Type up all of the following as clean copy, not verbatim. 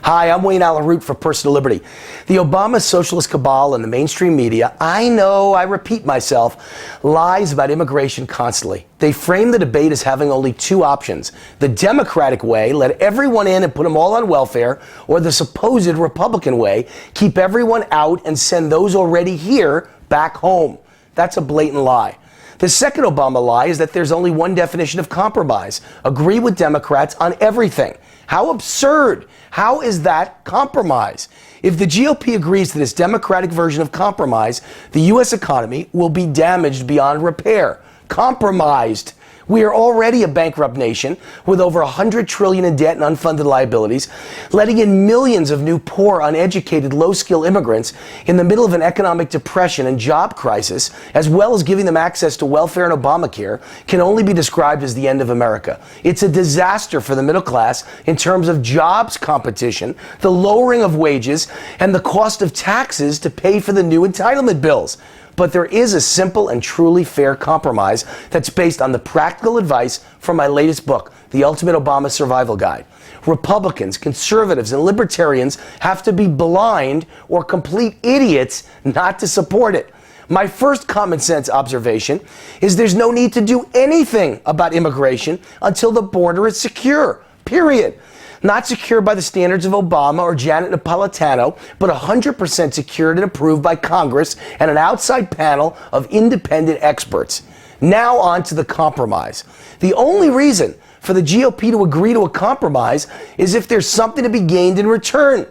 Hi, I'm Wayne Allen Root for Personal Liberty. The Obama socialist cabal and the mainstream media, I know, I repeat myself, lies about immigration constantly. They frame the debate as having only two options. The Democratic way, let everyone in and put them all on welfare, or the supposed Republican way, keep everyone out and send those already here back home. That's a blatant lie. The second Obama lie is that there's only one definition of compromise. Agree with Democrats on everything. How absurd. How is that compromise? If the GOP agrees to this Democratic version of compromise, the U.S. economy will be damaged beyond repair. Compromised. We are already a bankrupt nation with over $100 trillion in debt and unfunded liabilities, letting in millions of new poor, uneducated, low-skill immigrants in the middle of an economic depression and job crisis, as well as giving them access to welfare and Obamacare, can only be described as the end of America. It's a disaster for the middle class in terms of jobs competition, the lowering of wages, and the cost of taxes to pay for the new entitlement bills. But there is a simple and truly fair compromise that's based on the practical advice from my latest book, The Ultimate Obama Survival Guide. Republicans, conservatives, and libertarians have to be blind or complete idiots not to support it. My first common sense observation is there's no need to do anything about immigration until the border is secure, period. Not secured by the standards of Obama or Janet Napolitano, but 100% secured and approved by Congress and an outside panel of independent experts. Now on to the compromise. The only reason for the GOP to agree to a compromise is if there's something to be gained in return.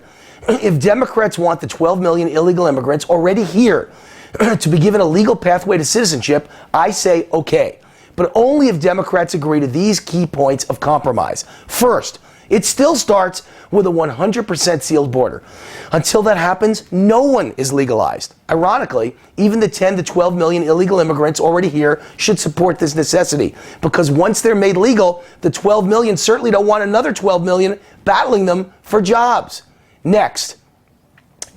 If Democrats want the 12 million illegal immigrants already here to be given a legal pathway to citizenship, I say okay. But only if Democrats agree to these key points of compromise. First, it still starts with a 100% sealed border. Until that happens, no one is legalized. Ironically, even the 10 to 12 million illegal immigrants already here should support this necessity, because once they're made legal, the 12 million certainly don't want another 12 million battling them for jobs. Next,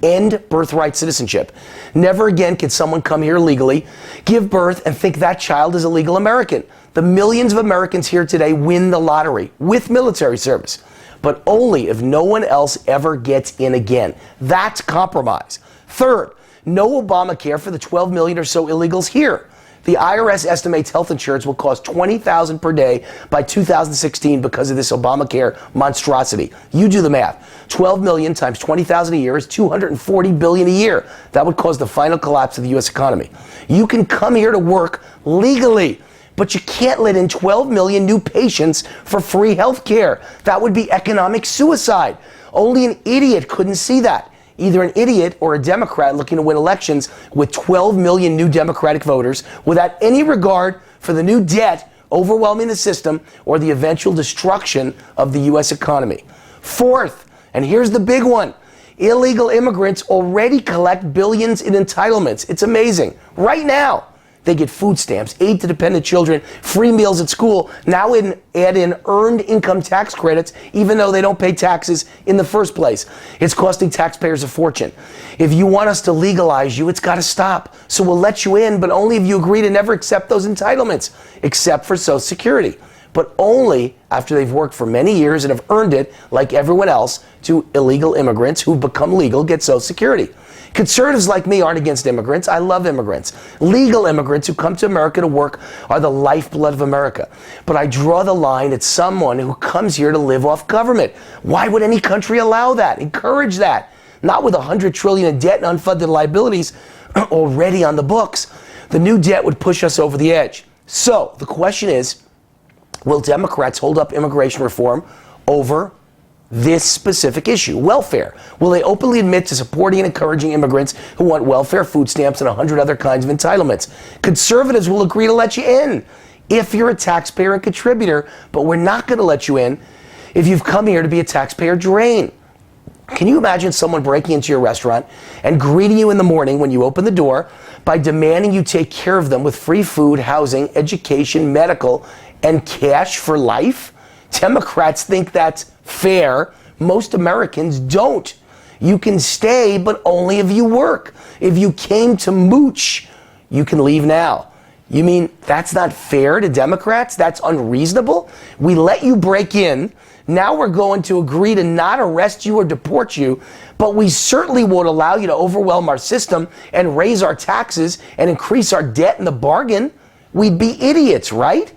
end birthright citizenship. Never again can someone come here legally, give birth, and think that child is a legal American. The millions of Americans here today win the lottery with military service, but only if no one else ever gets in again. That's compromise. Third, no Obamacare for the 12 million or so illegals here. The IRS estimates health insurance will cost $20,000 per day by 2016 because of this Obamacare monstrosity. You do the math. 12 million times 20,000 a year is $240 billion a year. That would cause the final collapse of the U.S. economy. You can come here to work legally, but you can't let in 12 million new patients for free health care. That would be economic suicide. Only an idiot couldn't see that. Either an idiot or a Democrat looking to win elections with 12 million new Democratic voters without any regard for the new debt overwhelming the system or the eventual destruction of the U.S. economy. Fourth, and here's the big one, illegal immigrants already collect billions in entitlements. It's amazing. Right now, they get food stamps, aid to dependent children, free meals at school. Now add in earned income tax credits, even though they don't pay taxes in the first place. It's costing taxpayers a fortune. If you want us to legalize you, it's got to stop. So we'll let you in, but only if you agree to never accept those entitlements, except for Social Security. But only after they've worked for many years and have earned it, like everyone else, to illegal immigrants who've become legal get Social Security. Conservatives like me aren't against immigrants. I love immigrants. Legal immigrants who come to America to work are the lifeblood of America. But I draw the line at someone who comes here to live off government. Why would any country allow that, encourage that? Not with $100 trillion in debt and unfunded liabilities already on the books. The new debt would push us over the edge. So the question is, will Democrats hold up immigration reform over this specific issue, welfare? Will they openly admit to supporting and encouraging immigrants who want welfare, food stamps, and 100 other kinds of entitlements? Conservatives will agree to let you in if you're a taxpayer and contributor, but we're not going to let you in if you've come here to be a taxpayer drain. Can you imagine someone breaking into your restaurant and greeting you in the morning when you open the door by demanding you take care of them with free food, housing, education, medical, and cash for life? Democrats think that's fair. Most Americans don't. You can stay, but only if you work. If you came to mooch, you can leave now. You mean that's not fair to Democrats? That's unreasonable? We let you break in, Now we're going to agree to not arrest you or deport you, but we certainly won't allow you to overwhelm our system and raise our taxes and increase our debt in the bargain. We'd be idiots, right?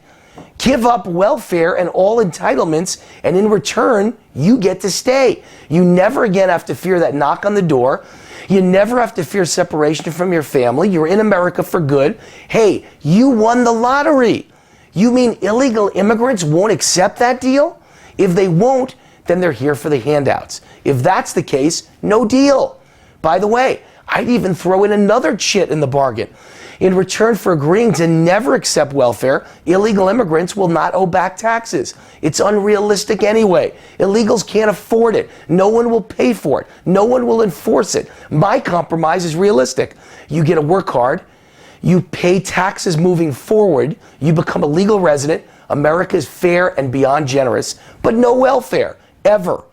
Give up welfare and all entitlements, and in return, you get to stay. You never again have to fear that knock on the door. You never have to fear separation from your family. You're in America for good. Hey, you won the lottery. You mean illegal immigrants won't accept that deal? If they won't, then they're here for the handouts. If that's the case, no deal. By the way, I'd even throw in another chit in the bargain. In return for agreeing to never accept welfare, illegal immigrants will not owe back taxes. It's unrealistic anyway. Illegals can't afford it. No one will pay for it. No one will enforce it. My compromise is realistic. You get to work hard. You pay taxes moving forward. You become a legal resident. America is fair and beyond generous, but no welfare, ever.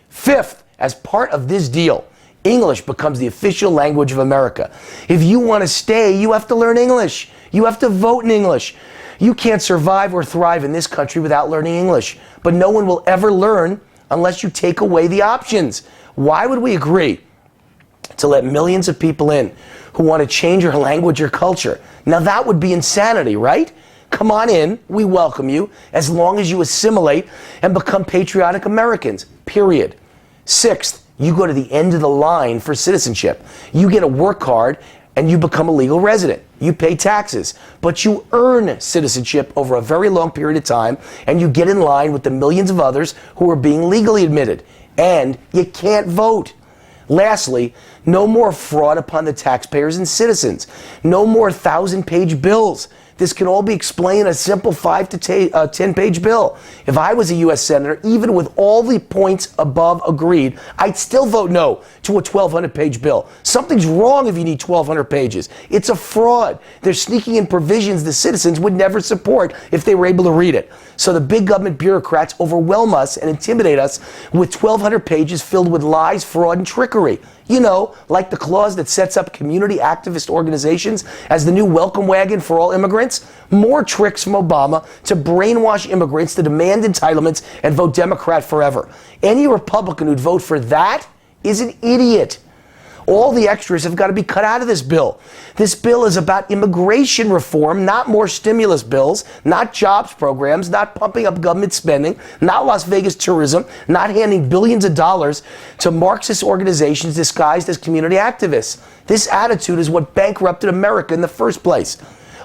Fifth, as part of this deal, English becomes the official language of America. If you want to stay, you have to learn English. You have to vote in English. You can't survive or thrive in this country without learning English, but no one will ever learn unless you take away the options. Why would we agree to let millions of people in who want to change your language or culture? Now that would be insanity, right? Come on in, we welcome you, as long as you assimilate and become patriotic Americans, period. Sixth, you go to the end of the line for citizenship. You get a work card and you become a legal resident. You pay taxes, but you earn citizenship over a very long period of time, and you get in line with the millions of others who are being legally admitted. And you can't vote. Lastly, no more fraud upon the taxpayers and citizens. No more 1,000-page bills. This can all be explained in a simple 5 to 10-page bill. If I was a U.S. Senator, even with all the points above agreed, I'd still vote no to a 1,200-page bill. Something's wrong if you need 1,200 pages. It's a fraud. They're sneaking in provisions the citizens would never support if they were able to read it. So the big government bureaucrats overwhelm us and intimidate us with 1,200 pages filled with lies, fraud, and trickery. You know, like the clause that sets up community activist organizations as the new welcome wagon for all immigrants. More tricks from Obama to brainwash immigrants to demand entitlements and vote Democrat forever. Any Republican who'd vote for that is an idiot. All the extras have got to be cut out of this bill. This bill is about immigration reform, not more stimulus bills, not jobs programs, not pumping up government spending, not Las Vegas tourism, not handing billions of dollars to Marxist organizations disguised as community activists. This attitude is what bankrupted America in the first place.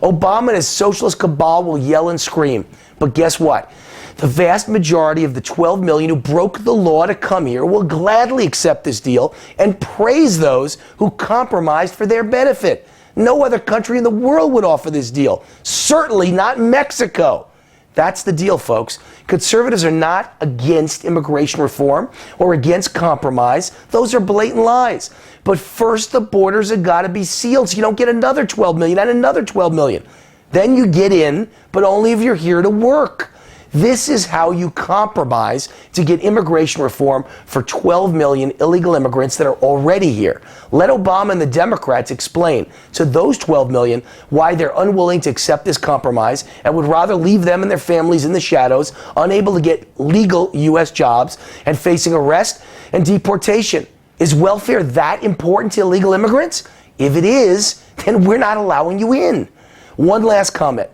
Obama and his socialist cabal will yell and scream. But guess what? The vast majority of the 12 million who broke the law to come here will gladly accept this deal and praise those who compromised for their benefit. No other country in the world would offer this deal. Certainly not Mexico. That's the deal, folks. Conservatives are not against immigration reform or against compromise. Those are blatant lies. But first, the borders have got to be sealed so you don't get another 12 million and another 12 million. Then you get in, but only if you're here to work. This is how you compromise to get immigration reform for 12 million illegal immigrants that are already here. Let Obama and the Democrats explain to those 12 million why they're unwilling to accept this compromise and would rather leave them and their families in the shadows, unable to get legal U.S. jobs and facing arrest and deportation. Is welfare that important to illegal immigrants? If it is, then we're not allowing you in. One last comment.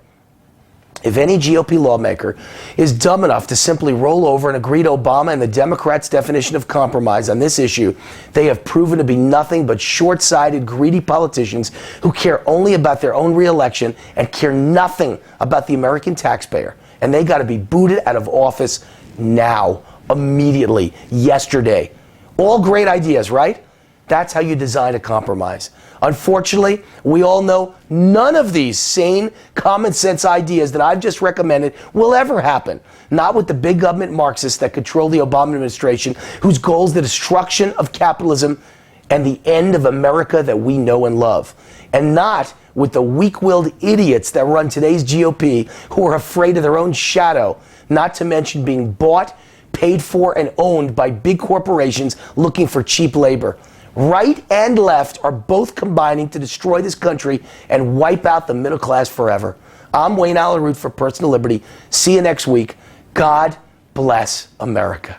If any GOP lawmaker is dumb enough to simply roll over and agree to Obama and the Democrats' definition of compromise on this issue, they have proven to be nothing but short-sighted, greedy politicians who care only about their own re-election and care nothing about the American taxpayer. And they got to be booted out of office now, immediately, yesterday. All great ideas, right? That's how you design a compromise. Unfortunately, we all know none of these sane, common sense ideas that I've just recommended will ever happen. Not with the big government Marxists that control the Obama administration, whose goal is the destruction of capitalism and the end of America that we know and love. And not with the weak-willed idiots that run today's GOP who are afraid of their own shadow, not to mention being bought, paid for, and owned by big corporations looking for cheap labor. Right and left are both combining to destroy this country and wipe out the middle class forever. I'm Wayne Allyn Root for Personal Liberty. See you next week. God bless America.